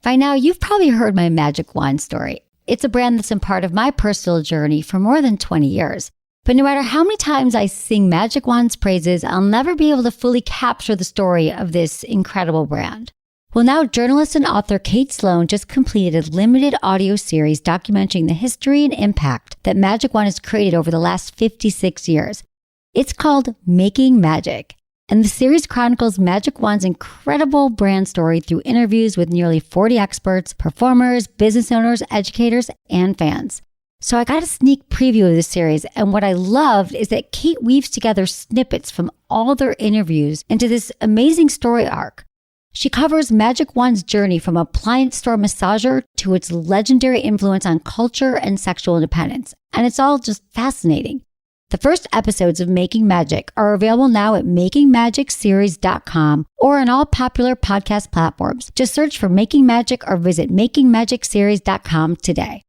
By now, you've probably heard my Magic Wand story. It's a brand that's been part of my personal journey for more than 20 years. But no matter how many times I sing Magic Wand's praises, I'll never be able to fully capture the story of this incredible brand. Well, now journalist and author Kate Sloan just completed a limited audio series documenting the history and impact that Magic Wand has created over the last 56 years. It's called Making Magic. And the series chronicles Magic Wand's incredible brand story through interviews with nearly 40 experts, performers, business owners, educators, and fans. So I got a sneak preview of the series, and what I loved is that Kate weaves together snippets from all their interviews into this amazing story arc. She covers Magic Wand's journey from appliance store massager to its legendary influence on culture and sexual independence, and it's all just fascinating. The first episodes of Making Magic are available now at makingmagicseries.com or on all popular podcast platforms. Just search for Making Magic or visit makingmagicseries.com today.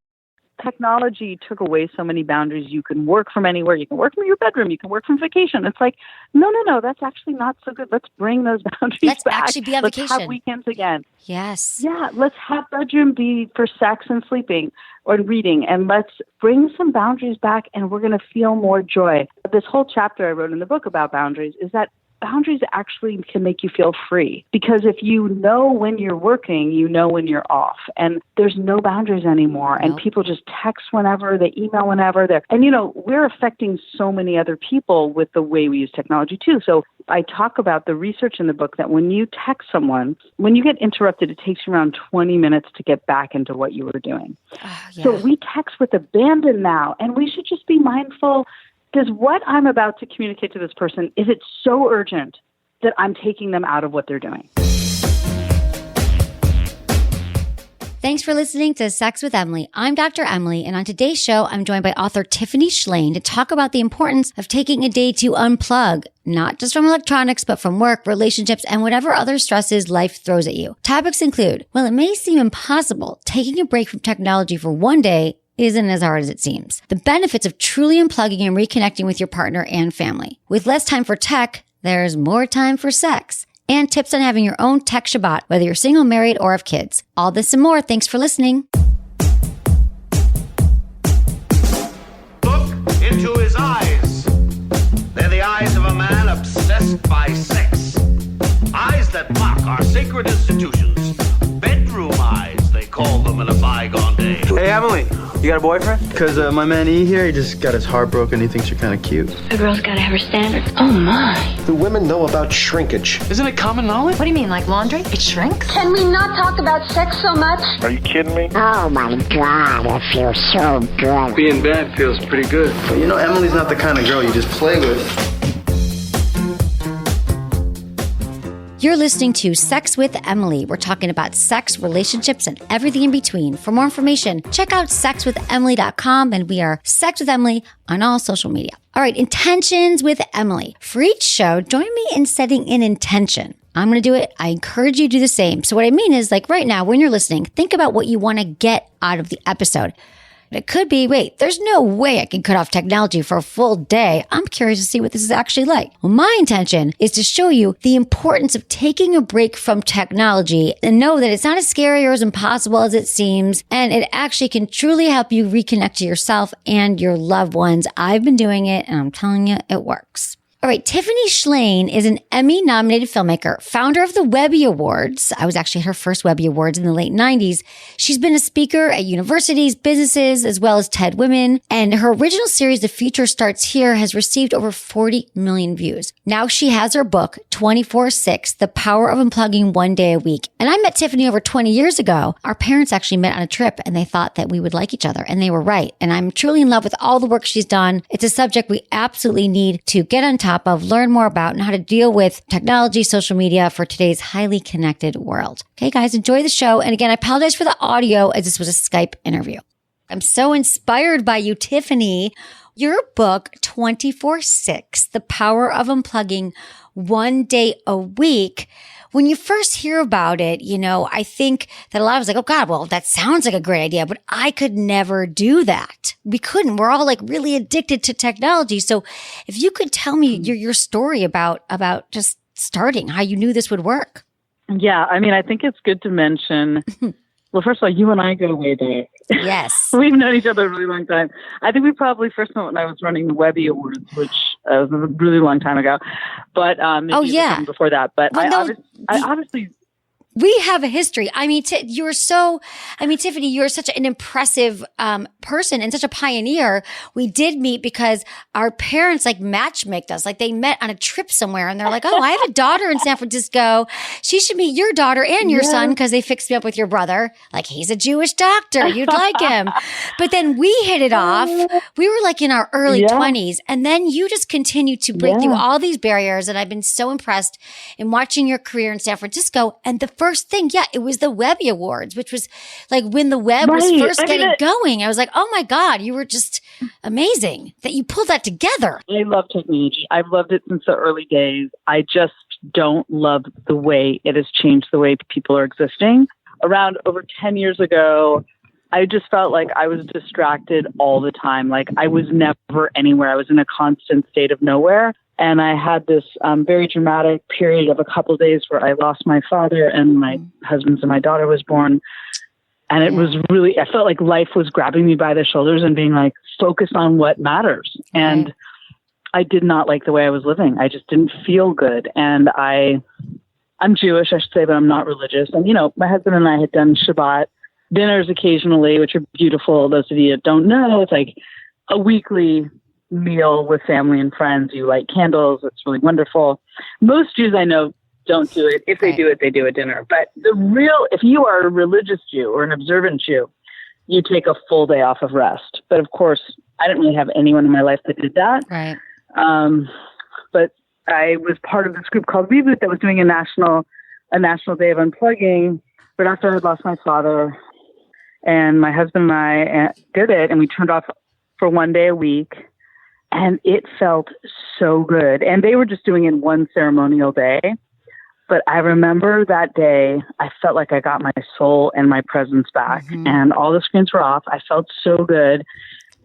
Technology took away so many boundaries. You can work from anywhere. You can work from your bedroom. You can work from vacation. It's like, no, that's actually not so good. Let's bring those boundaries back. Let's actually be on vacation. Let's have weekends again. Yes. Yeah, let's have bedroom be for sex and sleeping or reading, and let's bring some boundaries back, and we're going to feel more joy. This whole chapter I wrote in the book about boundaries is that boundaries actually can make you feel free, because if you know when you're working, you know when you're off, and there's no boundaries anymore. And people just text whenever, they email whenever. And we're affecting so many other people with the way we use technology too. So I talk about the research in the book that when you text someone, when you get interrupted, it takes you around 20 minutes to get back into what you were doing. So we text with abandon now, and we should just be mindful. Does what I'm about to communicate to this person, is it so urgent that I'm taking them out of what they're doing? Thanks for listening to Sex with Emily. I'm Dr. Emily, and on today's show, I'm joined by author Tiffany Shlain to talk about the importance of taking a day to unplug, not just from electronics, but from work, relationships, and whatever other stresses life throws at you. Topics include, well, it may seem impossible, taking a break from technology for one day isn't as hard as it seems. The benefits of truly unplugging and reconnecting with your partner and family. With less time for tech, there's more time for sex. And tips on having your own tech shabbat, whether you're single, married, or have kids. All this and more. Thanks for listening. Look into his eyes. They're the eyes of a man obsessed by sex. Eyes that mock our sacred institutions. Bedroom eyes, they call them in a bygone day. Hey, Emily, you got a boyfriend? Because my man E here, he just got his heart broken. He thinks you're kind of cute. A girl's got to have her standards. Oh, my. Do women know about shrinkage? Isn't it common knowledge? What do you mean, like laundry? It shrinks? Can we not talk about sex so much? Are you kidding me? Oh, my God, it feels so good. Being bad feels pretty good. But Emily's not the kind of girl you just play with. You're listening to Sex with Emily. We're talking about sex, relationships, and everything in between. For more information, check out sexwithemily.com, and we are Sex with Emily on all social media. All right, intentions with Emily. For each show, join me in setting an intention. I'm going to do it. I encourage you to do the same. So what I mean is, like right now, when you're listening, think about what you want to get out of the episode. It could be, wait, there's no way I can cut off technology for a full day. I'm curious to see what this is actually like. Well, my intention is to show you the importance of taking a break from technology and know that it's not as scary or as impossible as it seems. And it actually can truly help you reconnect to yourself and your loved ones. I've been doing it, and I'm telling you, it works. All right, Tiffany Shlain is an Emmy-nominated filmmaker, founder of the Webby Awards. I was actually at her first Webby Awards in the late 90s. She's been a speaker at universities, businesses, as well as TED Women. And her original series, The Future Starts Here, has received over 40 million views. Now she has her book, 24/6, The Power of Unplugging One Day a Week. And I met Tiffany over 20 years ago. Our parents actually met on a trip, and they thought that we would like each other, and they were right. And I'm truly in love with all the work she's done. It's a subject we absolutely need to get on top of, learn more about, and how to deal with technology, social media for today's highly connected world. Okay, guys, enjoy the show. And again, I apologize for the audio as this was a Skype interview. I'm so inspired by you, Tiffany. Your book, 24/6, The Power of Unplugging One Day a Week. When you first hear about it, I think that a lot of us like, oh God, well, that sounds like a great idea, but I could never do that. We couldn't. We're all like really addicted to technology. So if you could tell me your story about just starting, how you knew this would work. Yeah, I mean, I think it's good to mention Well, first of all, you and I go way back. Yes. We've known each other a really long time. I think we probably first met when I was running the Webby Awards, which was a really long time ago. But maybe even before that. But Well, I obviously. We have a history. I mean, Tiffany, you're such an impressive person and such a pioneer. We did meet because our parents like matchmaked us. Like they met on a trip somewhere and they're like, oh, I have a daughter in San Francisco. She should meet your daughter and your son because they fixed me up with your brother. Like he's a Jewish doctor. You'd like him. But then we hit it off. We were like in our early 20s. And then you just continued to break through all these barriers. And I've been so impressed in watching your career in San Francisco. And the first thing, it was the Webby Awards, which was like when the web was first getting going. I was like, oh my God, you were just amazing that you pulled that together. I love technology. I've loved it since the early days. I just don't love the way it has changed the way people are existing. Around over 10 years ago, I just felt like I was distracted all the time. Like I was never anywhere. I was in a constant state of nowhere. And I had this very dramatic period of a couple of days where I lost my father and my husband and my daughter was born. And it was really, I felt like life was grabbing me by the shoulders and being like, focus on what matters. And I did not like the way I was living. I just didn't feel good. And I'm Jewish, I should say, but I'm not religious. And, my husband and I had done Shabbat dinners occasionally, which are beautiful. Those of you that don't know, it's like a weekly meal with family and friends. You light candles. It's really wonderful. Most Jews I know don't do it. If they do it, they do a dinner. But if you are a religious Jew or an observant Jew, you take a full day off of rest. But of course, I didn't really have anyone in my life that did that. Right. But I was part of this group called Reboot that was doing a national day of unplugging. But after I had lost my father, and my husband and I did it, and we turned off for one day a week. And it felt so good. And they were just doing it one ceremonial day. But I remember that day, I felt like I got my soul and my presence back. And all the screens were off. I felt so good.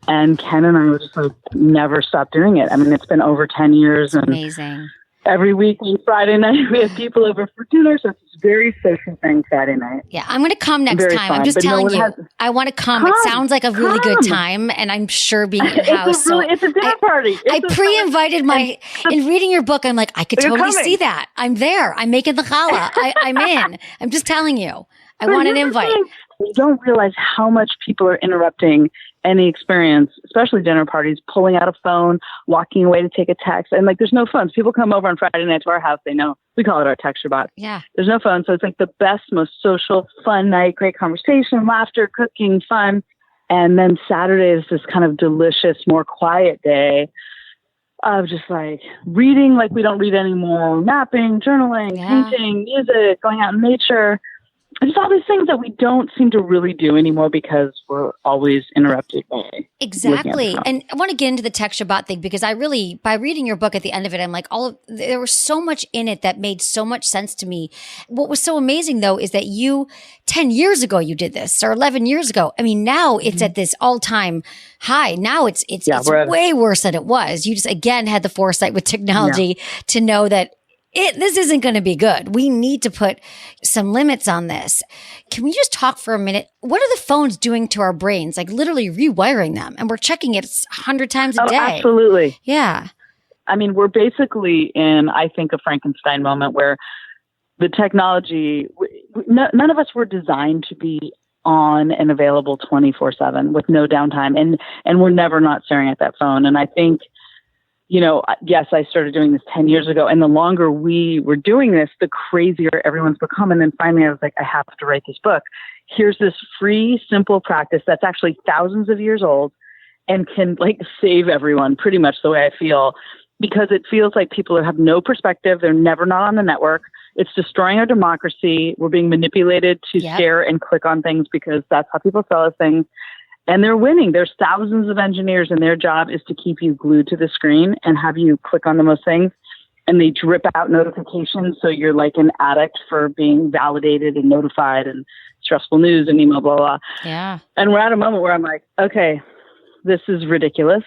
And Ken and I were just like, never stopped doing it. I mean, it's been over 10 years. And amazing. Every week on Friday night, we have people over for dinner. So it's a very social thing Friday night. Yeah, I'm going to come next time. Fun, I'm just telling you. I want to come. It sounds like a really good time. And I'm sure being in-house. It's a dinner party. I pre-invited in reading your book, I'm like, I could totally see that. I'm there. I'm making the challah. I'm in. I'm just telling you. I want an invite. You don't realize how much people are interrupting any experience, especially dinner parties, pulling out a phone, walking away to take a text. And like, there's no phones. People come over on Friday night to our house. They know we call it our text Shabbat. Yeah. There's no phone. So it's like the best, most social, fun night, great conversation, laughter, cooking, fun. And then Saturday is this kind of delicious, more quiet day of just like reading like we don't read anymore, napping, journaling, painting, music, going out in nature. Just all these things that we don't seem to really do anymore because we're always interrupted by. Exactly. And I want to get into the tech Shabbat thing because I really, by reading your book at the end of it, I'm like, there was so much in it that made so much sense to me. What was so amazing though is that 10 years ago, you did this, or 11 years ago. I mean, now it's at this all-time high. Now it's way worse than it was. You just, again, had the foresight with technology to know that this isn't going to be good. We need to put some limits on this. Can we just talk for a minute? What are the phones doing to our brains? Like literally rewiring them. And we're checking it 100 times a day. Absolutely. Yeah. I mean, we're basically in, I think, a Frankenstein moment where the technology, none of us were designed to be on and available 24/7 with no downtime. And we're never not staring at that phone. And I think, yes, I started doing this 10 years ago. And the longer we were doing this, the crazier everyone's become. And then finally I was like, I have to write this book. Here's this free, simple practice that's actually thousands of years old and can like save everyone pretty much the way I feel, because it feels like people have no perspective. They're never not on the network. It's destroying our democracy. We're being manipulated to share and click on things because that's how people sell us things. And they're winning. There's thousands of engineers and their job is to keep you glued to the screen and have you click on the most things. And they drip out notifications. So you're like an addict for being validated and notified and stressful news and email, blah, blah. Yeah. And we're at a moment where I'm like, okay, this is ridiculous.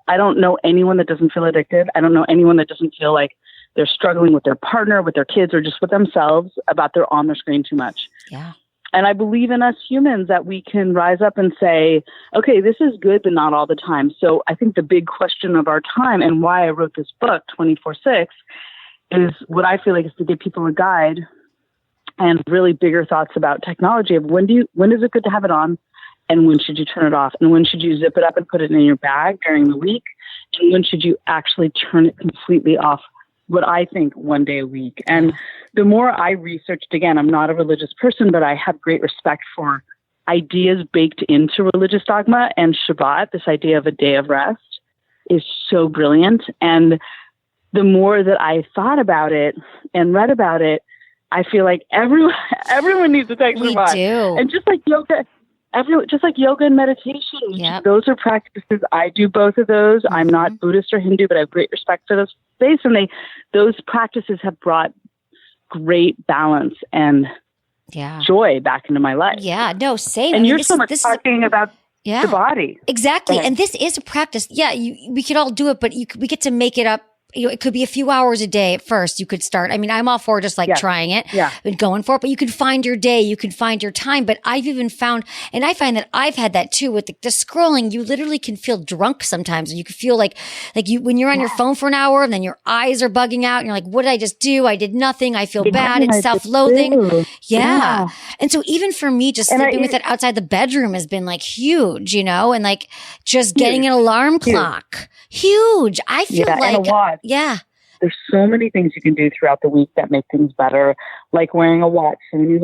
I don't know anyone that doesn't feel addicted. I don't know anyone that doesn't feel like they're struggling with their partner, with their kids, or just with themselves about they're on their screen too much. Yeah. And I believe in us humans that we can rise up and say, okay, this is good, but not all the time. So I think the big question of our time and why I wrote this book, 24/6, is what I feel like is to give people a guide and really bigger thoughts about technology of when is it good to have it on and when should you turn it off and when should you zip it up and put it in your bag during the week and when should you actually turn it completely off, what I think one day a week. And the more I researched, again, I'm not a religious person, but I have great respect for ideas baked into religious dogma, and Shabbat, this idea of a day of rest, is so brilliant. And the more that I thought about it and read about it, I feel like everyone needs to take Shabbat. Do. And just like yoga and meditation, those are practices. I do both of those. I'm not Buddhist or Hindu, but I have great respect for those space. And those practices have brought great balance and joy back into my life. Yeah, no, same. And you're so much talking about the body. Exactly. And this is a practice. Yeah, we could all do it, but we get to make it up. It could be a few hours a day at first. You could start. I mean, I'm all for just trying it and going for it, but you can find your day, you can find your time. But I've even found, and I find that I've had that too with the scrolling, you literally can feel drunk sometimes. And you can feel like when you're on your phone for an hour and then your eyes are bugging out and you're like, what did I just do? I did nothing. I feel bad. It's self-loathing. Yeah. And so even for me, just sleeping with it outside the bedroom has been like huge, and like just getting an alarm clock. Huge. I feel like, and a watch. Yeah. There's so many things you can do throughout the week that make things better, like wearing a watch. So when you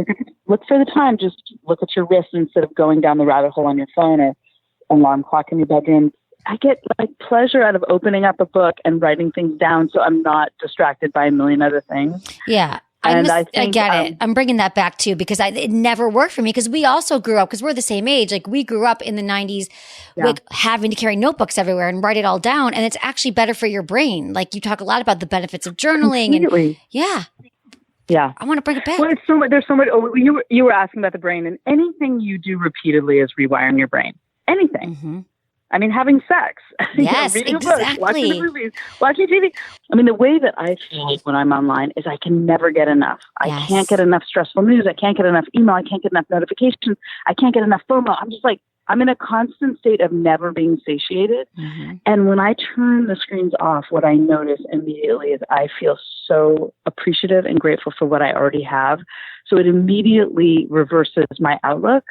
look for the time, just look at your wrist instead of going down the rabbit hole on your phone or alarm clock in your bedroom. I get like pleasure out of opening up a book and writing things down so I'm not distracted by a million other things. Yeah. I get it. I'm bringing that back too because it never worked for me because we also grew up because we're the same age. Like we grew up in the 90s, like having to carry notebooks everywhere and write it all down. And it's actually better for your brain. Like you talk a lot about the benefits of journaling. Completely. And I want to bring it back. Well, there's so much. Oh, you were asking about the brain, and anything you do repeatedly is rewiring your brain. Anything. Mm-hmm. I mean, having sex, yes, reading a book, watching the movies, watching TV. I mean, the way that I feel when I'm online is I can never get enough. I can't get enough stressful news. I can't get enough email. I can't get enough notifications. I can't get enough FOMO. I'm just like, I'm in a constant state of never being satiated. Mm-hmm. And when I turn the screens off, what I notice immediately is I feel so appreciative and grateful for what I already have. So it immediately reverses my outlook.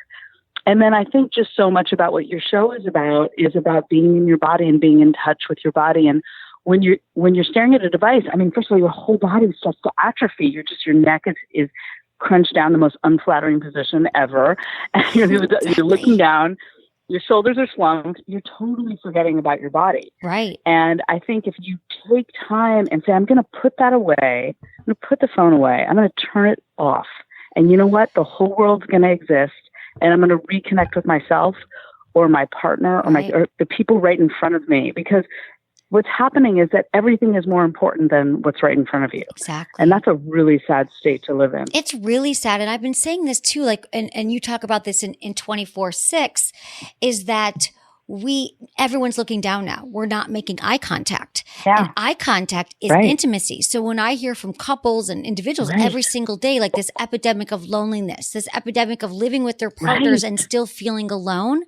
And then I think just so much about what your show is about being in your body and being in touch with your body. And when you're staring at a device, I mean, first of all, your whole body starts to atrophy. Your neck is crunched down, the most unflattering position ever. And you're looking down, your shoulders are slumped. You're totally forgetting about your body. Right. And I think if you take time and say, I'm going to put that away, I'm going to put the phone away, I'm going to turn it off. And you know what? The whole world's going to exist. And I'm going to reconnect with myself or my partner or the people right in front of me. Because what's happening is that everything is more important than what's right in front of you. Exactly. And that's a really sad state to live in. It's really sad. And I've been saying this too, like, and you talk about this in 24/6, is that everyone's looking down now. We're not making eye contact. Yeah. And eye contact is intimacy. So when I hear from couples and individuals every single day, like this epidemic of loneliness, this epidemic of living with their partners and still feeling alone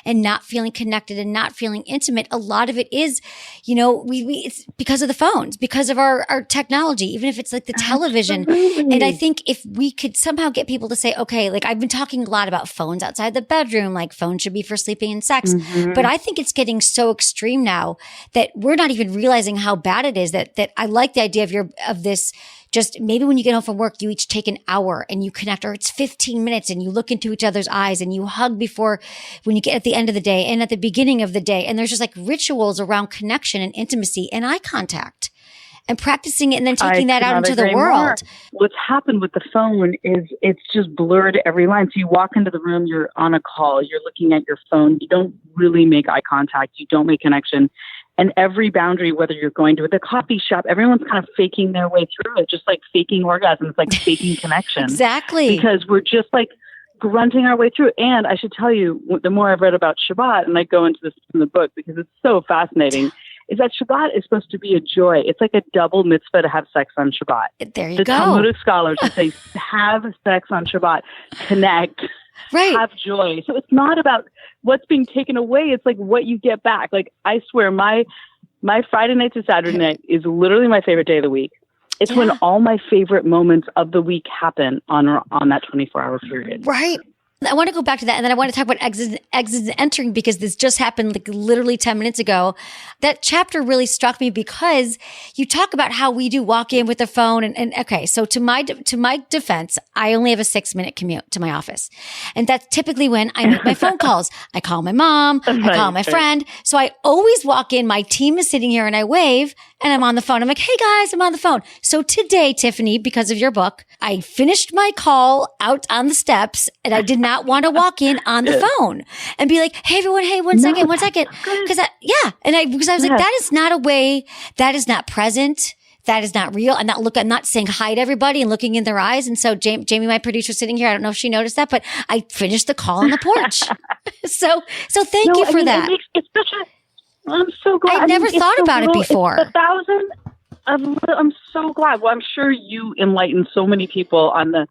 and not feeling connected and not feeling intimate, a lot of it is, it's because of the phones, because of our technology, even if it's like the television. Absolutely. And I think if we could somehow get people to say, okay, like I've been talking a lot about phones outside the bedroom, like phones should be for sleeping and sex. Mm-hmm. But I think it's getting so extreme now that we're not even realizing how bad it is that I like the idea of this. Just maybe when you get home from work, you each take an hour and you connect, or it's 15 minutes and you look into each other's eyes and you hug when you get at the end of the day and at the beginning of the day. And there's just like rituals around connection and intimacy and eye contact. And practicing it and then taking that out into the world. More. What's happened with the phone is it's just blurred every line. So you walk into the room, you're on a call, you're looking at your phone, you don't really make eye contact, you don't make connection. And every boundary, whether you're going to the coffee shop, everyone's kind of faking their way through it, just like faking orgasms, like faking connection. Exactly. Because we're just like grunting our way through. And I should tell you, the more I've read about Shabbat, and I go into this in the book because it's so fascinating, is that Shabbat is supposed to be a joy. It's like a double mitzvah to have sex on Shabbat. There you the go. Talmudic scholars would say, have sex on Shabbat, connect, have joy. So it's not about what's being taken away. It's like what you get back. Like, I swear, my Friday night to Saturday night is literally my favorite day of the week. It's when all my favorite moments of the week happen on that 24-hour period. Right. I want to go back to that, and then I want to talk about exits and entering, because this just happened like literally 10 minutes ago. That chapter really struck me because you talk about how we do walk in with the phone. And okay, so to my defense, I only have a 6-minute commute to my office. And that's typically when I make my phone calls. I call my mom, I call my friend. So I always walk in, my team is sitting here and I wave and I'm on the phone. I'm like, hey guys, I'm on the phone. So today, Tiffany, because of your book, I finished my call out on the steps and I did not want to walk in on the phone and be like, hey everyone, hey, one second. Because I was like, that is not a way, that is not present. That is not real. I'm not saying hi to everybody and looking in their eyes. And so Jamie, my producer, sitting here, I don't know if she noticed that, but I finished the call on the porch. so thank you for that. I'm so glad. I've never thought about it before. I'm so glad. Well, I'm sure you enlightened so many people on the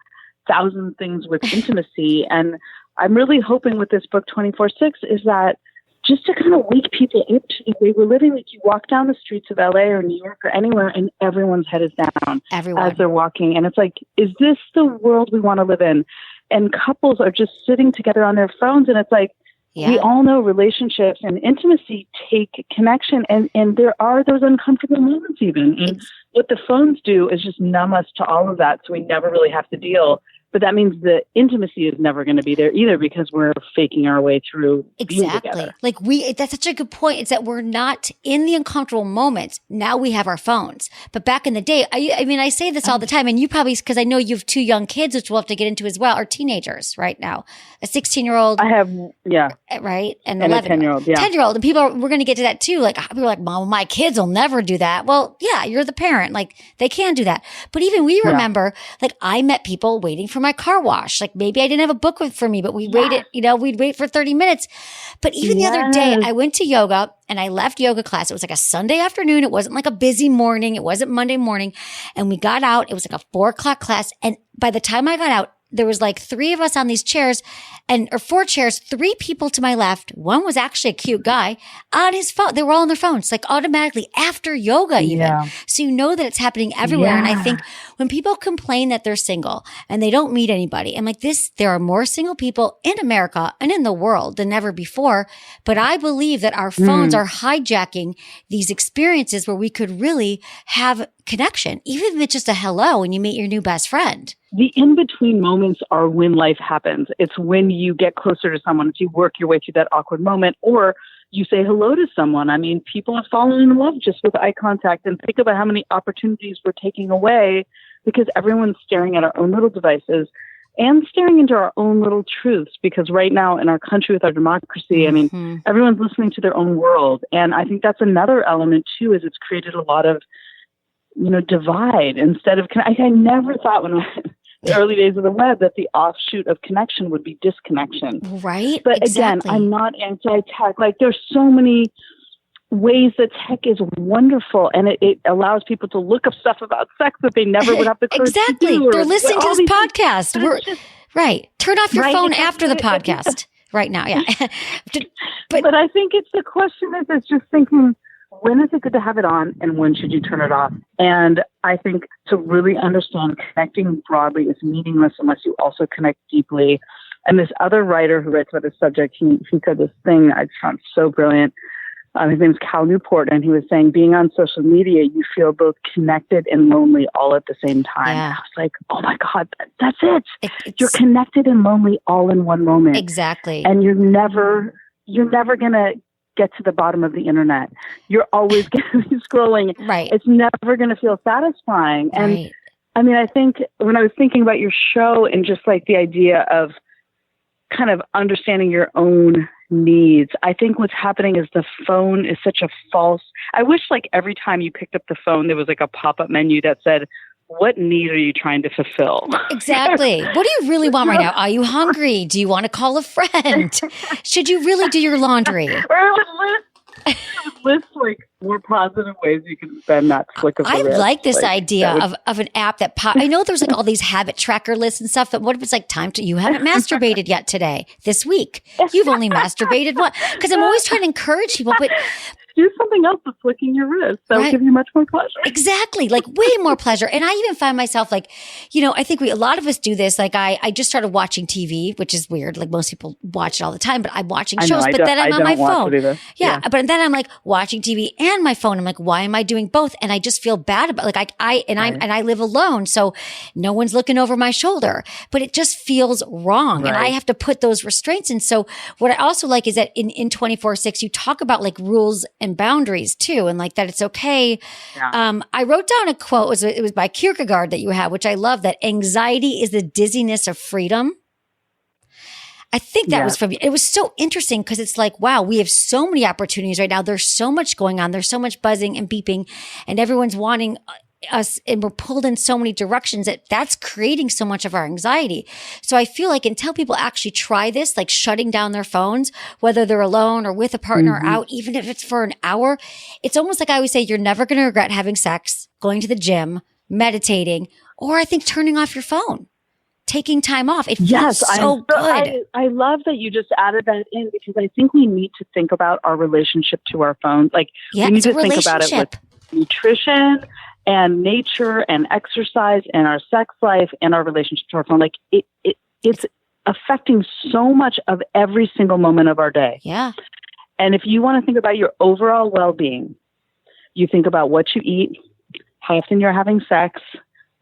1,000 things with intimacy. And I'm really hoping with this book, 24/6, is that just to kind of wake people up to the way we're living. Like, you walk down the streets of LA or New York or anywhere and everyone's head is down as they're walking. And it's like, is this the world we want to live in? And couples are just sitting together on their phones. And it's like, we all know relationships and intimacy take connection. And there are those uncomfortable moments even. And what the phones do is just numb us to all of that. So we never really have to deal. But that means the intimacy is never going to be there either, because we're faking our way through being together. Like that's such a good point. It's that we're not in the uncomfortable moments. Now we have our phones. But back in the day, I mean, I say this all the time, and you probably, because I know you have 2 young kids, which we'll have to get into as well, or teenagers right now. A 16-year-old. I have, right? And a 10-year-old, 10-year-old. And we're going to get to that too. Like, people are like, Mom, my kids will never do that. Well, yeah, you're the parent. Like, they can do that. But even we remember, like, I met people waiting for my car wash. Like, maybe I didn't have a book for me, but we waited, we'd wait for 30 minutes. But even the other day, I went to yoga and I left yoga class. It was like a Sunday afternoon. It wasn't like a busy morning. It wasn't Monday morning. And we got out. It was like a 4:00 class. And by the time I got out, there was like 3 of us on these chairs or 4 chairs, 3 people to my left. One was actually a cute guy on his phone. They were all on their phones, like automatically after yoga even. Yeah. So you know that it's happening everywhere. Yeah. And I think when people complain that they're single and they don't meet anybody, I'm like, there are more single people in America and in the world than ever before. But I believe that our phones are hijacking these experiences where we could really have connection, even if it's just a hello when you meet your new best friend. The in-between moments are when life happens. It's when you get closer to someone, if you work your way through that awkward moment, or you say hello to someone. I mean, people are falling in love just with eye contact, and think about how many opportunities we're taking away because everyone's staring at our own little devices and staring into our own little truths. Because right now in our country with our democracy, I mean, everyone's listening to their own world. And I think that's another element too, is it's created a lot of, divide instead of, I never thought when the early days of the web that the offshoot of connection would be disconnection. Right. But again, I'm not anti-tech. Like, there's so many ways that tech is wonderful, and it allows people to look up stuff about sex that they never would have the courage to do. They're listening to this podcast. Right. Turn off your phone after the podcast right now. Yeah. but I think the question is just thinking, when is it good to have it on and when should you turn it off? And I think to really understand, connecting broadly is meaningless unless you also connect deeply. And this other writer who writes about this subject, he said this thing I found so brilliant. His name is Cal Newport, and he was saying, being on social media, you feel both connected and lonely all at the same time. Yeah. I was like, oh my God, that's it. You're connected and lonely all in one moment. Exactly. And you're never going to get to the bottom of the internet. You're always going to be scrolling. Right. It's never going to feel satisfying. And I mean, I think when I was thinking about your show and just like the idea of kind of understanding your own needs, I think what's happening is the phone is such a I wish like every time you picked up the phone, there was like a pop-up menu that said, what need are you trying to fulfill? Exactly. What do you really want right now? Are you hungry? Do you want to call a friend? Should you really do your laundry? Or it would list like more positive ways you can spend that flick of the I wrist. like this idea of an app that I know there's like all these habit tracker lists and stuff, but what if it's like you haven't masturbated yet today, this week? You've only masturbated once. Because I'm always trying to encourage people, but do something else with flicking your wrist. That will give you much more pleasure. Exactly. Like way more pleasure. And I even find myself like, I think a lot of us do this. Like I just started watching TV, which is weird. Like most people watch it all the time, but I'm watching shows, but then I'm on my phone. Yeah. But then I'm like watching TV and my phone. I'm like, why am I doing both? And I just feel bad about like I live alone. So no one's looking over my shoulder, but it just feels wrong. And I have to put those restraints in. So what I also like is that in 24/6, you talk about like rules and boundaries too. And like that it's okay. Yeah. I wrote down a quote. It was by Kierkegaard that you have, which I love, that anxiety is the dizziness of freedom. I think that was from you. It was so interesting because it's like, wow, we have so many opportunities right now. There's so much going on. There's so much buzzing and beeping and everyone's wanting us, and we're pulled in so many directions that's creating so much of our anxiety. So I feel like until people actually try this, like shutting down their phones, whether they're alone or with a partner or out, even if it's for an hour, it's almost like I always say, you're never going to regret having sex, going to the gym, meditating, or I think turning off your phone, taking time off. It feels so good. I love that you just added that in, because I think we need to think about our relationship to our phones. Like we need to think about it with nutrition and nature and exercise and our sex life and our relationship to our phone. Like it's affecting so much of every single moment of our day. Yeah. And if you want to think about your overall well-being, you think about what you eat, how often you're having sex,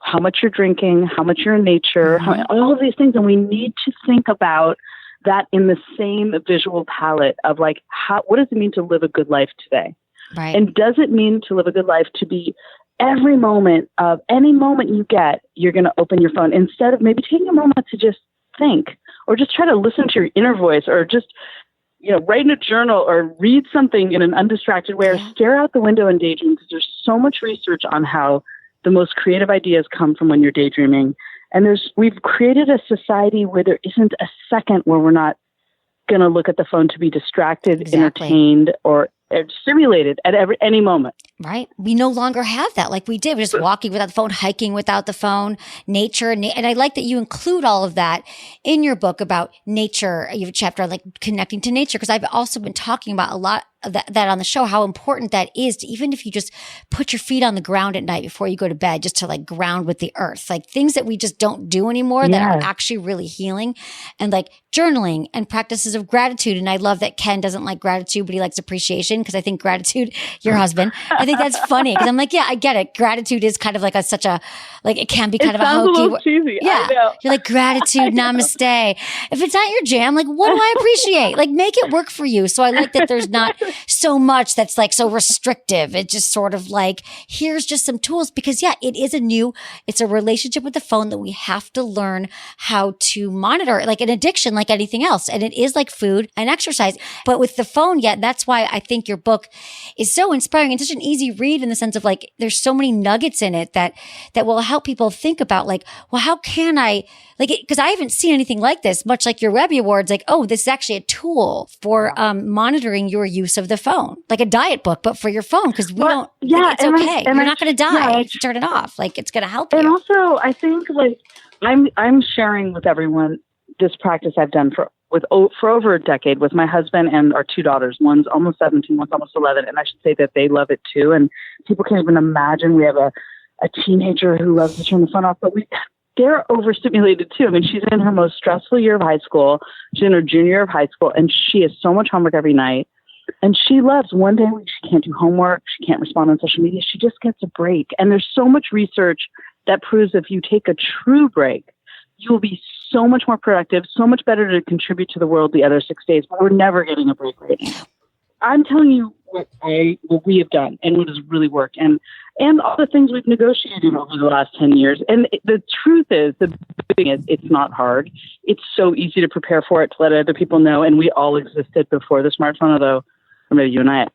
how much you're drinking, how much you're in nature, all of these things. And we need to think about that in the same visual palette of like, what does it mean to live a good life today? Right. And does it mean to live a good life to be every moment of any moment you get, you're going to open your phone instead of maybe taking a moment to just think, or just try to listen to your inner voice, or just, write in a journal or read something in an undistracted way, or stare out the window and daydream, because there's so much research on how the most creative ideas come from when you're daydreaming. And we've created a society where there isn't a second where we're not going to look at the phone to be distracted, entertained, or stimulated at any moment. Right. We no longer have that like we did. We're just walking without the phone, hiking without the phone, nature. And I like that you include all of that in your book about nature. You have a chapter on like connecting to nature, because I've also been talking about a lot of that on the show, how important that is to, even if you just put your feet on the ground at night before you go to bed, just to like ground with the earth, like things that we just don't do anymore that are actually really healing, and like journaling and practices of gratitude. And I love that Ken doesn't like gratitude, but he likes appreciation, because I think gratitude, your husband, I think that's funny, because I'm like, yeah, I get it. Gratitude is kind of like it can be kind of a hokey. A little cheesy. Yeah. You're like, gratitude, namaste. If it's not your jam, like, what do I appreciate? Like, make it work for you. So I like that there's not so much that's like so restrictive. It's just sort of like, here's just some tools, because it's a relationship with the phone that we have to learn how to monitor, like an addiction, like anything else. And it is like food and exercise, but with the phone, that's why I think your book is so inspiring and such an easy read, in the sense of like, there's so many nuggets in it that will help people think about like, well, how can I, like, because I haven't seen anything like this, much like your Webby Awards, like, oh, this is actually a tool for monitoring your use of the phone, like a diet book, but for your phone, because it's okay. You're not going to die if you turn it off. Like, it's going to help you. And also, I think like I'm sharing with everyone this practice I've done for over a decade with my husband and our two daughters. One's almost 17, one's almost 11. And I should say that they love it too. And people can't even imagine. We have a teenager who loves to turn the phone off, but they're overstimulated too. I mean, she's in her most stressful year of high school. She's in her junior year of high school, and she has so much homework every night. And she loves, one day when she can't do homework, she can't respond on social media, she just gets a break. And there's so much research that proves if you take a true break, you will be so much more productive, so much better to contribute to the world the other 6 days. But we're never getting a break right now. I'm telling you what we have done and what has really worked, and all the things we've negotiated over the last 10 years. And the truth is, it's not hard. It's so easy to prepare for it, to let other people know. And we all existed before the smartphone, although, or maybe you and I,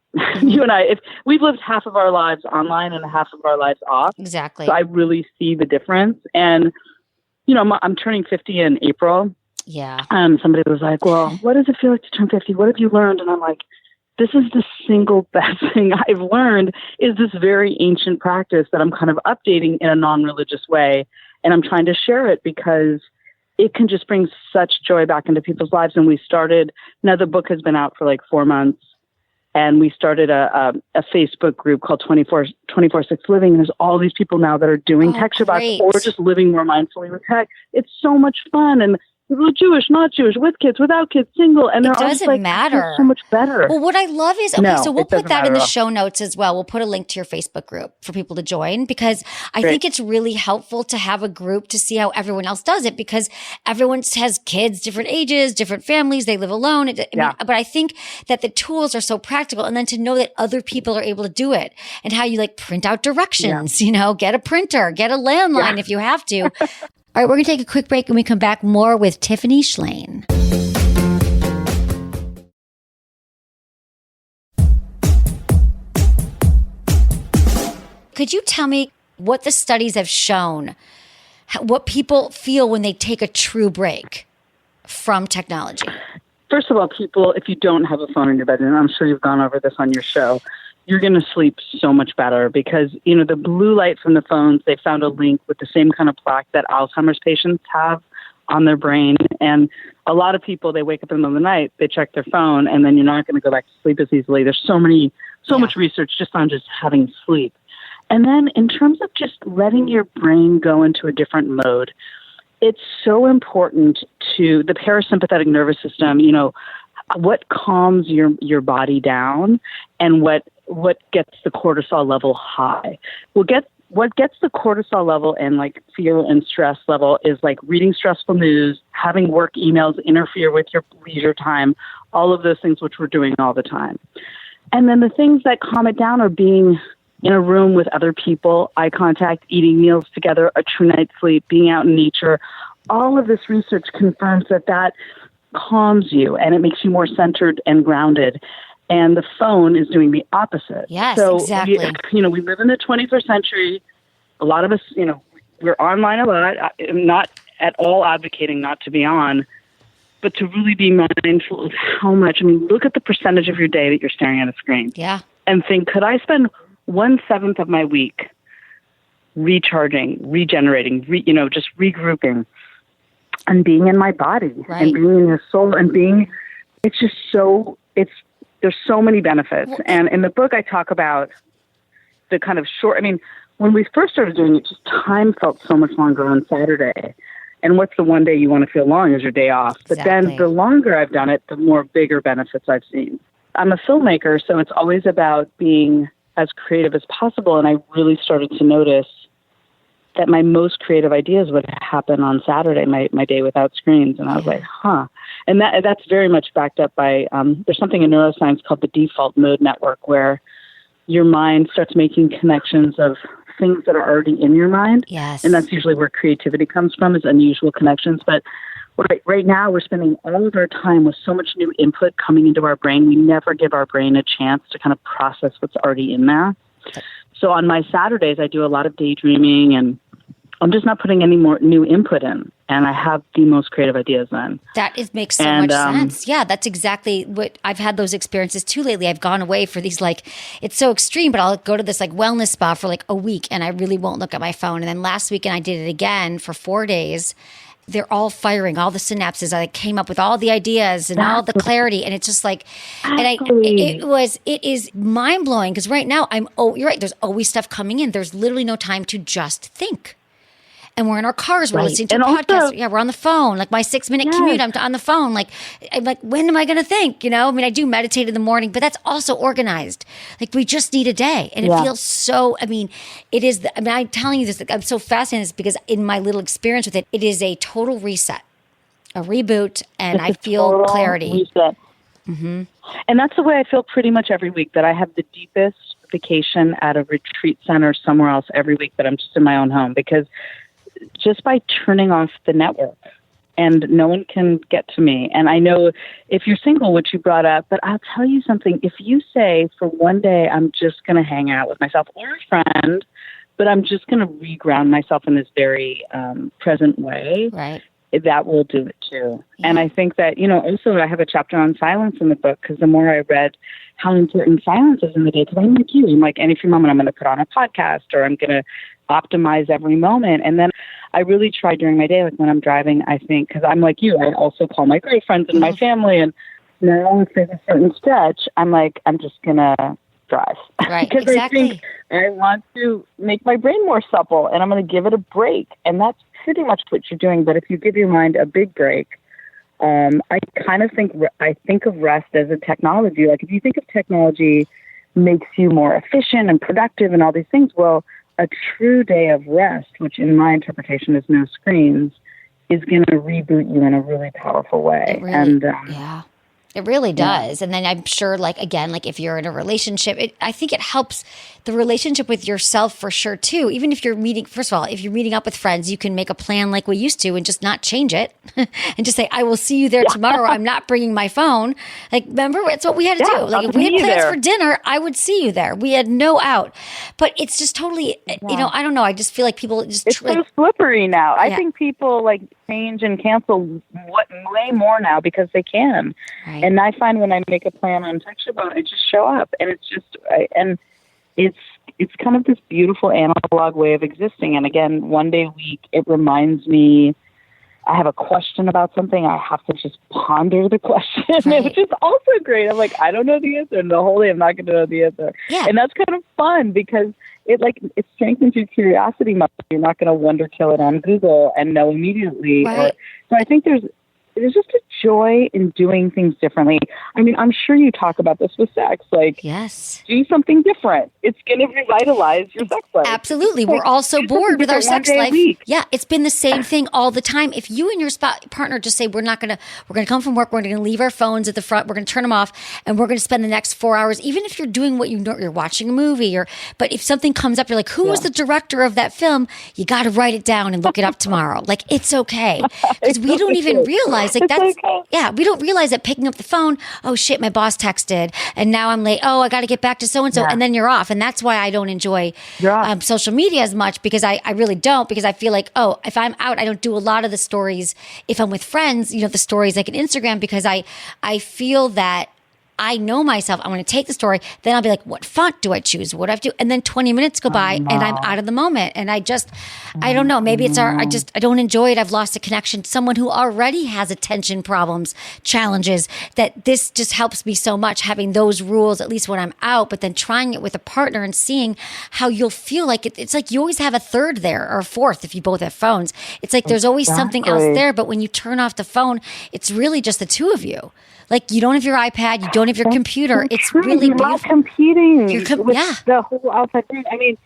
if we've lived half of our lives online and half of our lives off. Exactly. So I really see the difference. And, I'm turning 50 in April. Yeah. Somebody was like, well, what does it feel like to turn 50? What have you learned? And I'm like, this is the single best thing I've learned is this very ancient practice that I'm kind of updating in a non-religious way. And I'm trying to share it because it can just bring such joy back into people's lives. And we started, now the book has been out for like 4 months, and we started a Facebook group called 24/6 Living. And there's all these people now that are doing tech Shabbats or just living more mindfully with tech. It's so much fun. And people are Jewish, not Jewish, with kids, without kids, single. And they're all just like, matter. So much better. Well, what I love is, okay, so we'll put that in the show notes as well. We'll put a link to your Facebook group for people to join, because I think it's really helpful to have a group to see how everyone else does it, because everyone has kids, different ages, different families, they live alone. But I think that the tools are so practical, and then to know that other people are able to do it, and how you like print out directions, get a printer, get a landline if you have to. All right, we're going to take a quick break, and we come back more with Tiffany Shlain. Could you tell me what the studies have shown, what people feel when they take a true break from technology? First of all, people, if you don't have a phone in your bedroom, I'm sure you've gone over this on your show, you're going to sleep so much better because, the blue light from the phones, they found a link with the same kind of plaque that Alzheimer's patients have on their brain. And a lot of people, they wake up in the middle of the night, they check their phone, and then you're not going to go back to sleep as easily. There's so much research just on just having sleep. And then in terms of just letting your brain go into a different mode, it's so important to the parasympathetic nervous system, what calms your body down and what gets the cortisol level high. What gets the cortisol level and like fear and stress level is like reading stressful news, having work emails interfere with your leisure time, all of those things which we're doing all the time. And then the things that calm it down are being in a room with other people, eye contact, eating meals together, a true night's sleep, being out in nature. All of this research confirms that calms you and it makes you more centered and grounded. And the phone is doing the opposite. Yes, so exactly. We live in the 21st century. A lot of us, we're online a lot. I'm not at all advocating not to be on, but to really be mindful of how much. Look at the percentage of your day that you're staring at a screen. Yeah. And think, could I spend 1/7 of my week recharging, regenerating, just regrouping and being in my body and being in your soul and there's so many benefits. And in the book, I talk about the kind of short, when we first started doing it, just time felt so much longer on Saturday. And what's the one day you want to feel long is your day off. But then the longer I've done it, the more bigger benefits I've seen. I'm a filmmaker, so it's always about being as creative as possible. And I really started to notice that my most creative ideas would happen on Saturday, my day without screens. And I was like, And that's very much backed up by, there's something in neuroscience called the default mode network, where your mind starts making connections of things that are already in your mind. Yes. And that's usually where creativity comes from, is unusual connections. But right now we're spending all of our time with so much new input coming into our brain. We never give our brain a chance to kind of process what's already in there. So on my Saturdays, I do a lot of daydreaming, and I'm just not putting any more new input in, and I have the most creative ideas then. That makes so much sense. Yeah, that's exactly what I've had those experiences too lately. I've gone away for these, it's so extreme, but I'll go to this wellness spa for a week, and I really won't look at my phone. And then last weekend I did it again for 4 days. They're all firing, all the synapses. I came up with all the ideas and all the clarity. And it's just it is mind blowing, because right now you're right. There's always stuff coming in. There's literally no time to just think. And we're in our cars, we're listening to podcasts. We're on the phone. My 6-minute commute, I'm on the phone. I'm like, when am I going to think? I do meditate in the morning, but that's also organized. We just need a day. And it feels so, it is, I'm telling you this, I'm so fascinated because in my little experience with it, it is a total reset, a reboot, and I feel clarity. Reset. Mm-hmm. And that's the way I feel pretty much every week, that I have the deepest vacation at a retreat center somewhere else every week, that I'm just in my own home, because just by turning off the network, and no one can get to me. And I know if you're single, which you brought up, but I'll tell you something. If you say for one day, I'm just going to hang out with myself or a friend, but I'm just going to reground myself in this very present way. Right. that will do it too. And I think that, also I have a chapter on silence in the book, because the more I read how important silence is in the day, because I'm like you, I'm like, any free moment I'm going to put on a podcast, or I'm going to optimize every moment. And then I really try during my day, like when I'm driving, I think, because I'm like you, I also call my girlfriends and my family, and now if there's a certain stretch, I'm like, I'm just going to drive. Right, because exactly. I think I want to make my brain more supple, and I'm going to give it a break. And that's pretty much what you're doing. But if you give your mind a big break, I kind of think of rest as a technology. Like if you think of technology makes you more efficient and productive and all these things, well, a true day of rest, which in my interpretation is no screens, is going to reboot you in a really powerful way. Yeah. It really does. And then I'm sure, like, again, like if you're in a relationship, I think it helps the relationship with yourself for sure, too. Even if you're meeting, first of all, if you're meeting up with friends, you can make a plan like we used to and just not change it and just say, I will see you there tomorrow. I'm not bringing my phone. Like, remember, it's what we had to do. Like, if we had plans for dinner, I would see you there. We had no out. But it's just totally, I don't know. I just feel like people just... It's so slippery now. I think people, like, change and cancel way more now because they can. Right. And I find when I make a plan on sexologist, I just show up, and it's just, it's kind of this beautiful analog way of existing. And again, one day a week, it reminds me, I have a question about something, I have to just ponder the question, which is also great. I'm like, I don't know the answer, and the whole day I'm not going to know the answer. Yeah. And that's kind of fun because it strengthens your curiosity muscle. You're not going to wonder kill it on Google and know immediately. Right. So I think there's just a joy in doing things differently. I mean, I'm sure you talk about this with sex. Like, yes, do something different. It's going to revitalize your sex life. Absolutely. We're all so bored with our sex life. Yeah, it's been the same thing all the time. If you and your partner just say, we're going to come from work, we're going to leave our phones at the front, we're going to turn them off, and we're going to spend the next 4 hours, even if you're doing what you're watching a movie, but if something comes up, you're like, who was the director of that film? You got to write it down and look it up tomorrow. Like, it's okay. Because we don't even realize, like, that's, we don't realize that picking up the phone, oh shit, my boss texted and now I'm late. Oh, I got to get back to so-and-so. And then you're off. And that's why I don't enjoy social media as much, because I really don't, because I feel like, oh, if I'm out, I don't do a lot of the stories. If I'm with friends, the stories like an Instagram, because I feel that I know myself. I'm going to take the story. Then I'll be like, what font do I choose? What do I have to do? And then 20 minutes go by and I'm out of the moment. And I don't know. Maybe it's I don't enjoy it. I've lost a connection to someone who already has attention problems, challenges, that this just helps me so much, having those rules, at least when I'm out, but then trying it with a partner and seeing how you'll feel. Like it's like you always have a third there, or a fourth if you both have phones. It's like there's always something else there. But when you turn off the phone, it's really just the two of you. Like, you don't have your iPad, you don't have your computer. It's really beautiful. You're not competing with the whole outside world. I mean,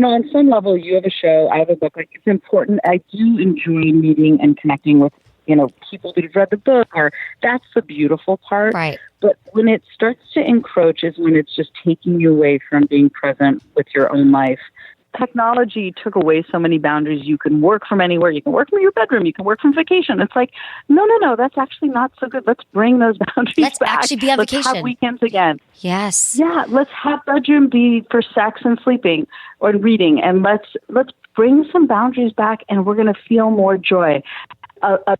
on some level, you have a show, I have a book. Like, it's important. I do enjoy meeting and connecting with, people that have read the book, or that's the beautiful part. Right. But when it starts to encroach is when it's just taking you away from being present with your own life. Technology took away so many boundaries. You can work from anywhere. You can work from your bedroom. You can work from vacation. It's like, no. That's actually not so good. Let's bring those boundaries back. Let's actually be on Let's vacation. Have weekends again. Yes. Yeah. Let's have bedroom be for sex and sleeping or reading, and let's bring some boundaries back, and we're going to feel more joy.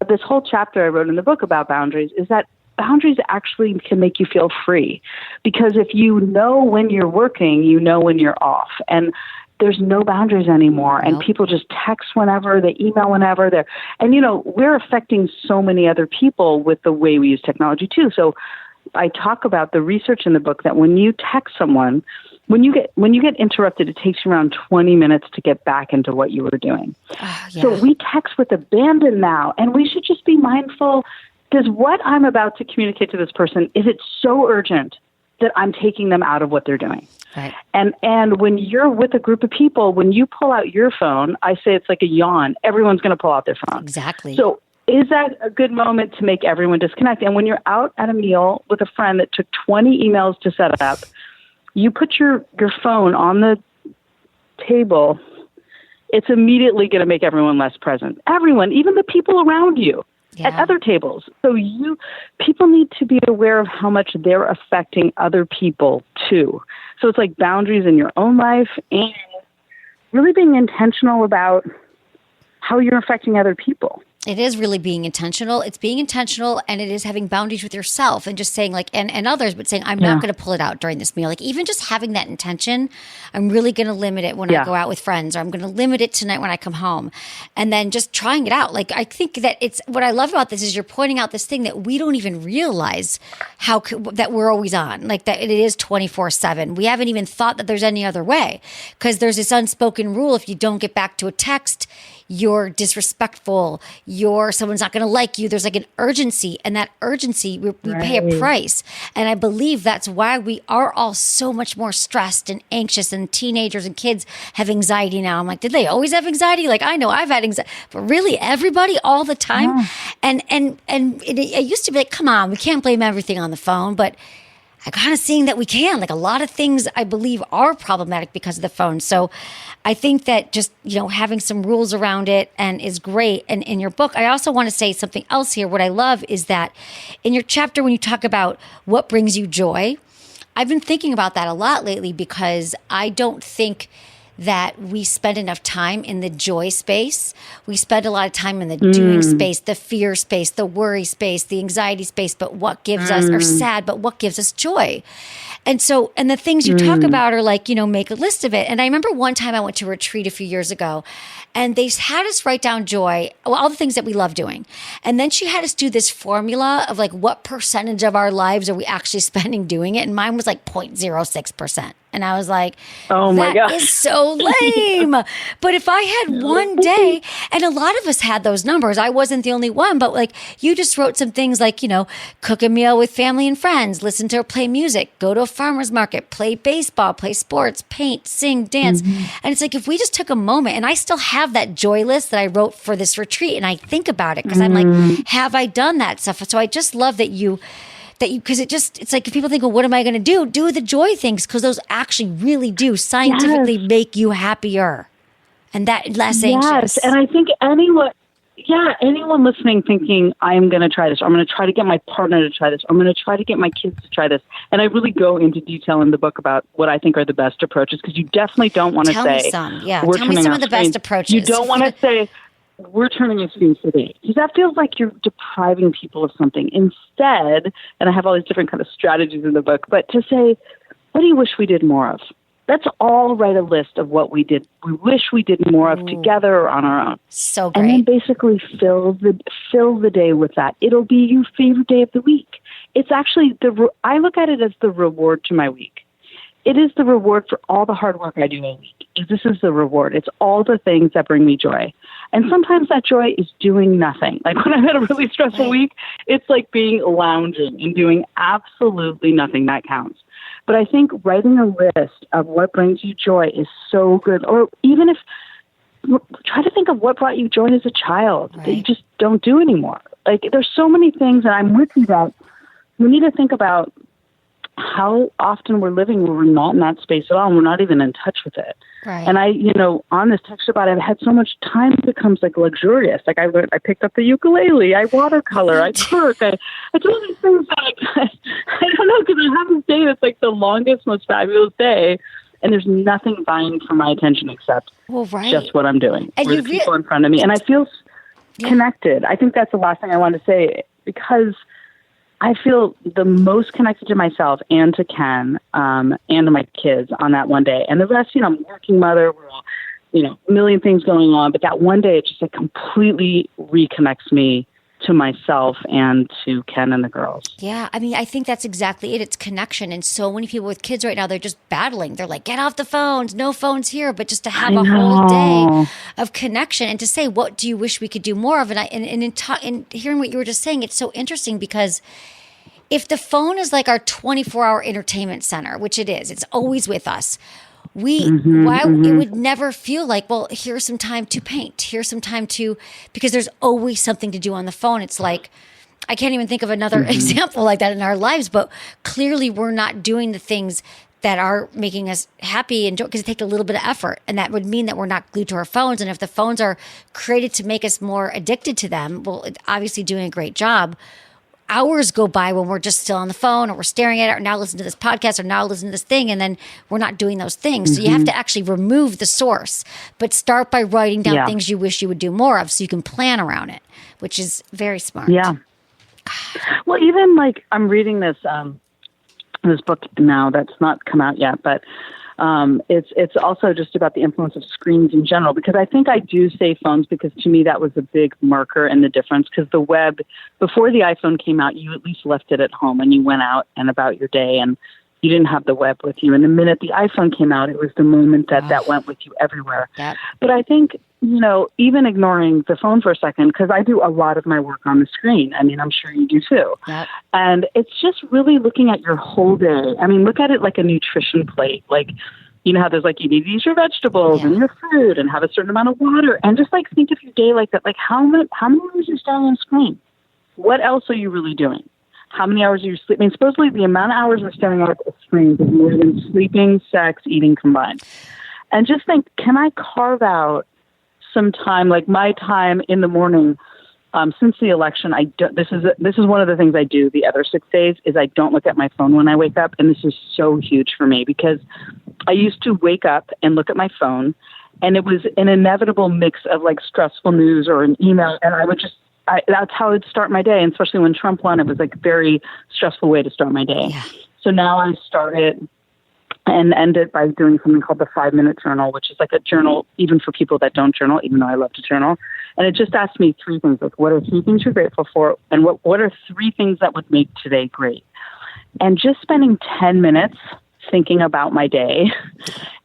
This whole chapter I wrote in the book about boundaries is that boundaries actually can make you feel free, because if you know when you're working, you know when you're off, and there's no boundaries anymore, and people just text whenever, they email whenever. We're affecting so many other people with the way we use technology too. So I talk about the research in the book that when you text someone, when you get interrupted, it takes you around 20 minutes to get back into what you were doing. So we text with abandon now, and we should just be mindful. Does what I'm about to communicate to this person, is it so urgent that I'm taking them out of what they're doing? Right. And when you're with a group of people, when you pull out your phone, I say it's like a yawn. Everyone's going to pull out their phone. Exactly. So is that a good moment to make everyone disconnect? And when you're out at a meal with a friend that took 20 emails to set up, you put your phone on the table, it's immediately going to make everyone less present. Everyone, even the people around you. At other tables. So people need to be aware of how much they're affecting other people too. So it's like boundaries in your own life, and really being intentional about how you're affecting other people. It is really being intentional. It's being intentional, and it is having boundaries with yourself and just saying like, and others, but saying, I'm not going to pull it out during this meal. Like even just having that intention, I'm really going to limit it when I go out with friends, or I'm going to limit it tonight when I come home, and then just trying it out. Like, I think that it's, what I love about this is you're pointing out this thing that we don't even realize that we're always on, like that it is 24/7. We haven't even thought that there's any other way, because there's this unspoken rule. If you don't get back to a text, you're disrespectful, someone's not going to like you. There's like an urgency, and that urgency, we pay a price. And I believe that's why we are all so much more stressed and anxious, and teenagers and kids have anxiety now. I'm like, did they always have anxiety? Like, I know I've had anxiety, but really everybody all the time. And it used to be like, come on, we can't blame everything on the phone, but I'm kind of seeing that we can. Like a lot of things I believe are problematic because of the phone. So I think that just, having some rules around it and is great. And in your book, I also want to say something else here. What I love is that in your chapter, when you talk about what brings you joy, I've been thinking about that a lot lately, because I don't think that we spend enough time in the joy space. We spend a lot of time in the doing space, the fear space, the worry space, the anxiety space, but what gives us, or sad, but what gives us joy? And so, and the things you talk about are like, make a list of it. And I remember one time I went to a retreat a few years ago, and they had us write down joy, all the things that we love doing. And then she had us do this formula of like, what percentage of our lives are we actually spending doing it? And mine was like 0.06%. And I was like, oh my God, that is so lame. But if I had one day, and a lot of us had those numbers, I wasn't the only one, but like you just wrote some things like, cook a meal with family and friends, listen to or play music, go to a farmer's market, play baseball, play sports, paint, sing, dance. And it's like, if we just took a moment, and I still have that joy list that I wrote for this retreat, and I think about it because I'm like, have I done that stuff? So I just love that because it's like, if people think, well, what am I going to do? Do the joy things, because those actually really do scientifically make you happier and that less anxious. Yes, and I think anyone listening thinking, I'm going to try this, or I'm going to try to get my partner to try this, or I'm going to try to get my kids to try this. And I really go into detail in the book about what I think are the best approaches, because you definitely don't want to say, tell me some of the best approaches. You don't want to say, we're turning your screens today, because that feels like you're depriving people of something. Instead, and I have all these different kind of strategies in the book, but to say, what do you wish we did more of? Let's all write a list of what we wish we did more of together or on our own. So great. And then basically fill the day with that. It'll be your favorite day of the week. It's actually I look at it as the reward to my week. It is the reward for all the hard work I do all week. This is the reward. It's all the things that bring me joy. And sometimes that joy is doing nothing. Like when I've had a really stressful week, it's like being lounging and doing absolutely nothing. That counts. But I think writing a list of what brings you joy is so good. Or even if, try to think of what brought you joy as a child that you just don't do anymore. Like there's so many things, and I'm with you that we need to think about how often we're living where we're not in that space at all, and we're not even in touch with it. Right. And I, on this text about it, I've had so much time it becomes like luxurious. Like I picked up the ukulele, I watercolor, I cook, I do all these things that I don't know, because I have this day that's like the longest, most fabulous day, and there's nothing vying for my attention except just what I'm doing. And the people in front of me. And I feel connected. I think that's the last thing I want to say, because I feel the most connected to myself and to Ken and to my kids on that one day. And the rest, I'm a working mother. We're all, a million things going on. But that one day, it just completely reconnects me to myself and to Ken and the girls. Yeah, I mean, I think that's exactly it. It's connection. And so many people with kids right now, they're just battling. They're like, get off the phones, no phones here. But just to have a whole day of connection and to say, what do you wish we could do more of? And in hearing what you were just saying, it's so interesting, because if the phone is like our 24-hour entertainment center, which it is, it's always with us. It would never feel like, well, here's some time to paint. Here's some time because there's always something to do on the phone. It's like, I can't even think of another example like that in our lives, but clearly we're not doing the things that are making us happy and joy, because it takes a little bit of effort. And that would mean that we're not glued to our phones. And if the phones are created to make us more addicted to them, well, it's obviously doing a great job. hours go by when we're just still on the phone, or we're staring at it, or now listen to this podcast, or now listen to this thing, and then we're not doing those things. So you have to actually remove the source, but start by writing down things you wish you would do more of so you can plan around it, which is very smart. Yeah. Well, even like I'm reading this this book now that's not come out yet, but it's also just about the influence of screens in general, because I think I do say phones because to me that was a big marker in the difference, because the web, before the iPhone came out, you at least left it at home and you went out and about your day and you didn't have the web with you. And the minute the iPhone came out, it was the moment that went with you everywhere. Yep. But I think, even ignoring the phone for a second, because I do a lot of my work on the screen. I mean, I'm sure you do too. Yep. And it's just really looking at your whole day. I mean, look at it like a nutrition plate. Like, you know how there's like, you need to eat your vegetables and your fruit and have a certain amount of water. And just like think of your day like that. Like how many hours are you staring on the screen? What else are you really doing? How many hours are you sleeping? I mean, supposedly the amount of hours we're staring at the screen is more than sleeping, sex, eating combined. And just think, can I carve out some time, like my time in the morning, since the election? This is one of the things I do the other 6 days is I don't look at my phone when I wake up. And this is so huge for me because I used to wake up and look at my phone, and it was an inevitable mix of like stressful news or an email. And I would just, that's how I'd start my day. And especially when Trump won, it was like a very stressful way to start my day. Yeah. So now I started and end it by doing something called the 5-minute journal, which is like a journal even for people that don't journal, even though I love to journal. And it just asks me 3 things, like what are 3 things you're grateful for? And what are 3 things that would make today great? And just spending 10 minutes thinking about my day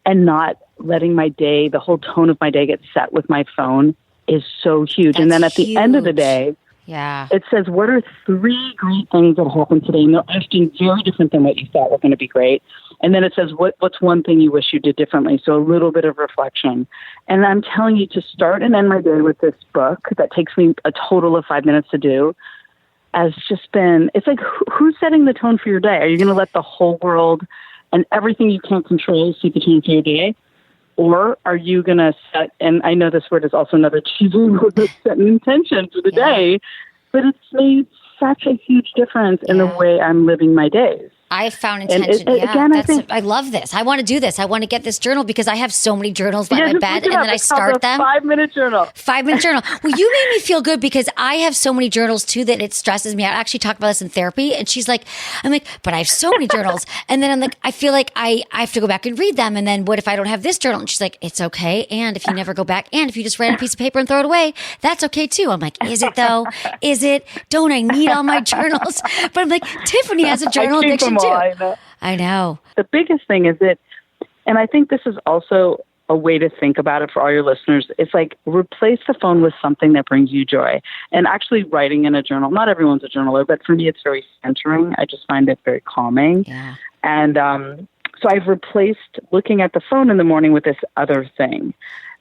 and not letting my day, the whole tone of my day get set with my phone is so huge. And then at the end of the day, it says, what are 3 great things that happened today? And they're often very different than what you thought were going to be great. And then it says, what's one thing you wish you did differently? So a little bit of reflection. And I'm telling you, to start and end my day with this book that takes me a total of 5 minutes to do has just been, it's like, who's setting the tone for your day? Are you going to let the whole world and everything you can't control set the tone for your day? Or are you going to set, and I know this word is also another cheesy word, but set an intention for the day, but it's made such a huge difference in the way I'm living my days. I found intention. I love this. I want to do this. I want to get this journal because I have so many journals by my bed, and then I start them. 5-minute journal. 5-minute journal. Well, you made me feel good because I have so many journals too that it stresses me out. I actually talked about this in therapy, and she's like, I'm like, but I have so many journals, and then I'm like, I feel like I have to go back and read them, and then what if I don't have this journal? And she's like, it's okay, and if you never go back, and if you just write a piece of paper and throw it away, that's okay too. I'm like, is it though? Is it? Don't I need all my journals? But I'm like, Tiffany has a journal addiction too. I know. The biggest thing is that, and I think this is also a way to think about it for all your listeners, it's like replace the phone with something that brings you joy. And actually writing in a journal, not everyone's a journaler, but for me it's very centering. I just find it very calming. Yeah. And so I've replaced looking at the phone in the morning with this other thing.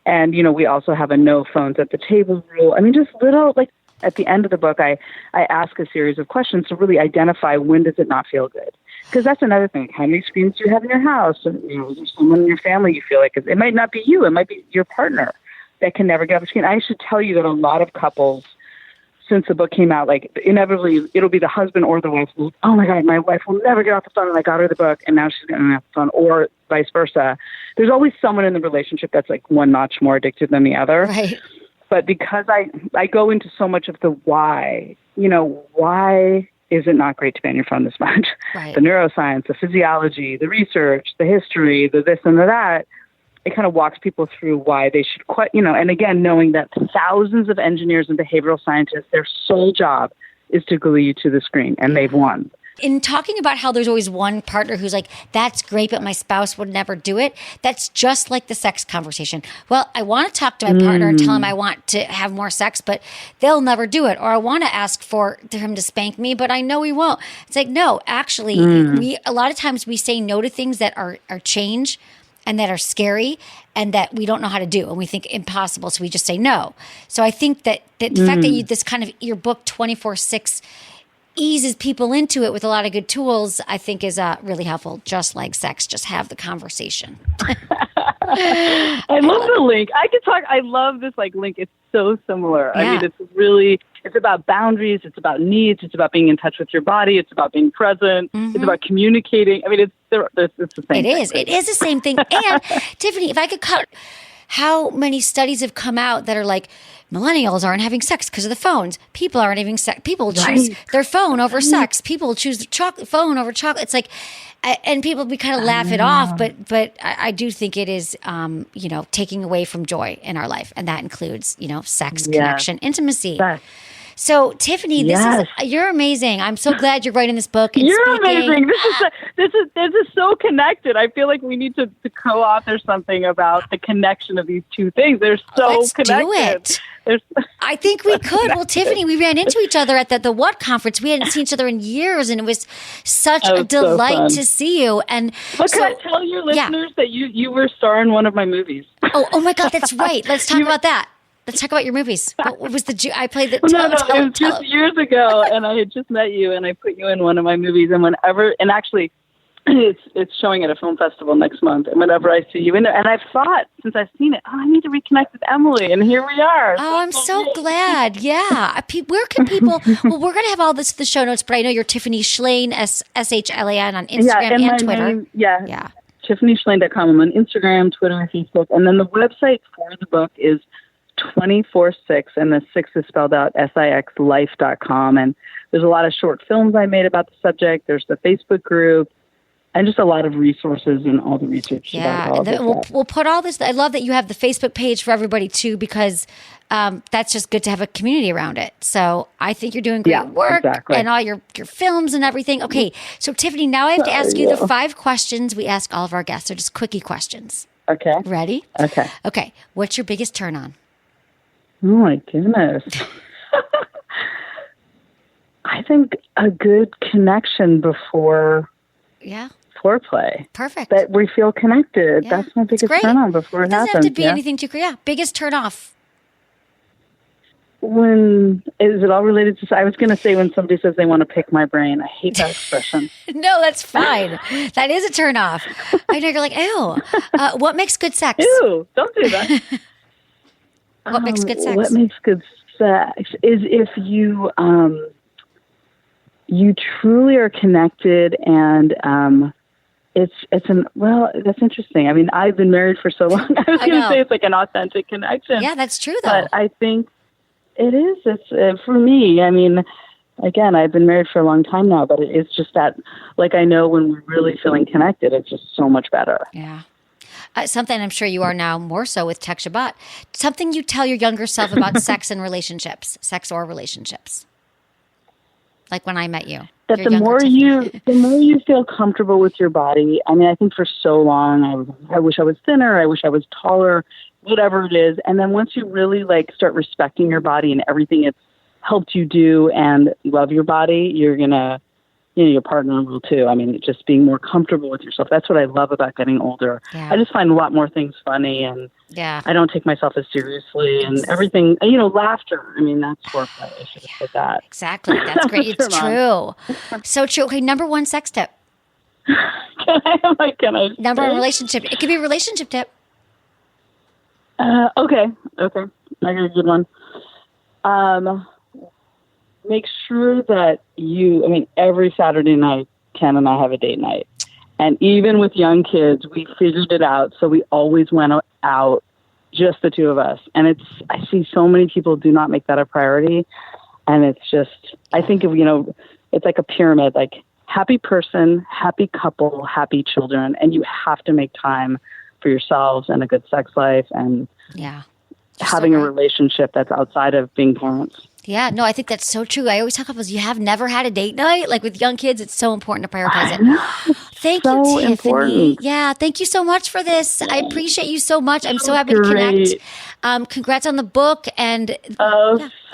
And, we also have a no phones at the table rule. I mean, just little, like at the end of the book, I ask a series of questions to really identify when does it not feel good. Because that's another thing. How many screens do you have in your house? And, is there someone in your family you feel like it might not be you. It might be your partner that can never get off the screen. I should tell you that a lot of couples, since the book came out, like inevitably it'll be the husband or the wife. Oh my God, my wife will never get off the phone, and I got her the book, and now she's getting off the phone, or vice versa. There's always someone in the relationship that's like one notch more addicted than the other. Right. But because I go into so much of the why, why is it not great to be on your phone this much? Right. The neuroscience, the physiology, the research, the history, the this and the that. It kind of walks people through why they should quit, and again, knowing that thousands of engineers and behavioral scientists, their sole job is to glue you to the screen, and they've won. In talking about how there's always one partner who's like, that's great, but my spouse would never do it. That's just like the sex conversation. Well, I want to talk to my partner and tell him I want to have more sex, but they'll never do it. Or I want to ask for him to spank me, but I know he won't. It's like, no, actually, a lot of times we say no to things that are change and that are scary and that we don't know how to do and we think impossible. So we just say no. So I think that the fact that this kind of your book 24/6 eases people into it with a lot of good tools, I think is really helpful. Just like sex, just have the conversation. I love the link. I could talk. I love this link. so similar. Yeah. I mean, it's about boundaries. It's about needs. It's about being in touch with your body. It's about being present. It's about communicating. I mean, it's the same thing. It is the same thing. And Tiffany, if I could cut, how many studies have come out that are like, millennials aren't having sex because of the phones. People aren't having sex. People choose their phone over sex. People choose the phone over chocolate. It's like, and people, we kind of laugh it off, but I do think it is, taking away from joy in our life. And that includes, sex, connection, intimacy. Yes. So Tiffany, you're amazing. I'm so glad you're writing this book. And you're speaking. amazing. This is so connected. I feel like we need to co-author something about the connection of these two things. They're so connected. Do it. I think we could. Well, Tiffany, we ran into each other at the What conference. We hadn't seen each other in years, and it was such a delight to see you. And can I tell your listeners that you were a star in one of my movies? Oh my God, that's right. Let's talk about that. Let's talk about your movies. What was I played the it was just years ago, and I had just met you, and I put you in one of my movies. And actually, it's showing at a film festival next month. And whenever I see you in there, and I've thought since I've seen it, I need to reconnect with Emily, and here we are. Oh, I'm so glad. Yeah. Where can people? Well, we're going to have all this in the show notes, but I know you're Tiffany Shlain, Shlain on Instagram and Twitter. Yeah. TiffanyShlain.com. I'm on Instagram, Twitter, and Facebook, and then the website for the book is 24/6, and the 6 is spelled out sixlife.com. And there's a lot of short films I made about the subject. There's the Facebook group, and just a lot of resources and all the research. We'll put all this. I love that you have the Facebook page for everybody too, because that's just good to have a community around it. So I think you're doing great work, and all your films and everything. Okay, so Tiffany, now I have to ask you the 5 questions we ask all of our guests. They're just quickie questions. Okay. Ready? Okay. What's your biggest turn on? Oh my goodness. I think a good connection before foreplay. Perfect. That we feel connected. Yeah. That's my biggest turn on before it happens. It doesn't have to be anything too crazy. Yeah. Biggest turn off. When is it all related to? I was going to say when somebody says they want to pick my brain. I hate that expression. No, that's fine. That is a turn off. I know you're like, ew. What makes good sex? Ew, don't do that. What makes good sex? What makes good sex is if you you truly are connected, and that's interesting. I mean, I've been married for so long. I was going to say it's like an authentic connection. Yeah, that's true, though. But I think it is. It's for me. I mean, again, I've been married for a long time now, but it's just that, like, I know when we're really feeling connected, it's just so much better. Yeah. Something I'm sure you are now more so with Tech Shabbat. Something you tell your younger self about sex and relationships, sex or relationships. Like when I met you. That the more you feel comfortable with your body. I mean, I think for so long, I wish I was thinner. I wish I was taller, whatever it is. And then once you really start respecting your body and everything it's helped you do and love your body, you're going to, your partner will too. I mean, just being more comfortable with yourself. That's what I love about getting older. Yeah. I just find a lot more things funny, and I don't take myself as seriously, and everything, laughter. I mean, that's foreplay. I should have said that. Exactly. That's great. It's true. So true. Okay. Number 1 sex tip. Can I? Number 1 relationship. It could be a relationship tip. Okay. I got a good one. Make sure that every Saturday night, Ken and I have a date night. And even with young kids, we figured it out. So we always went out, just the two of us. And I see so many people do not make that a priority. And it's just, I think it's like a pyramid, like happy person, happy couple, happy children. And you have to make time for yourselves and a good sex life and having a relationship that's outside of being parents. Yeah, no, I think that's so true. I always talk about you have never had a date night. Like with young kids, it's so important to prioritize it. Thank you, Tiffany. Important. Yeah, thank you so much for this. I appreciate you so much. I'm so happy to connect. Congrats on the book. And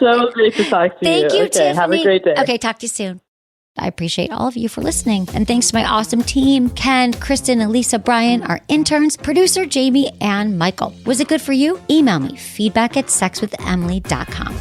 so great to talk to you. Thank you, Tiffany. Have a great day. Okay, talk to you soon. I appreciate all of you for listening. And thanks to my awesome team, Ken, Kristen, Elisa, Brian, our interns, producer, Jamie, and Michael. Was it good for you? Email me, feedback@sexwithemily.com.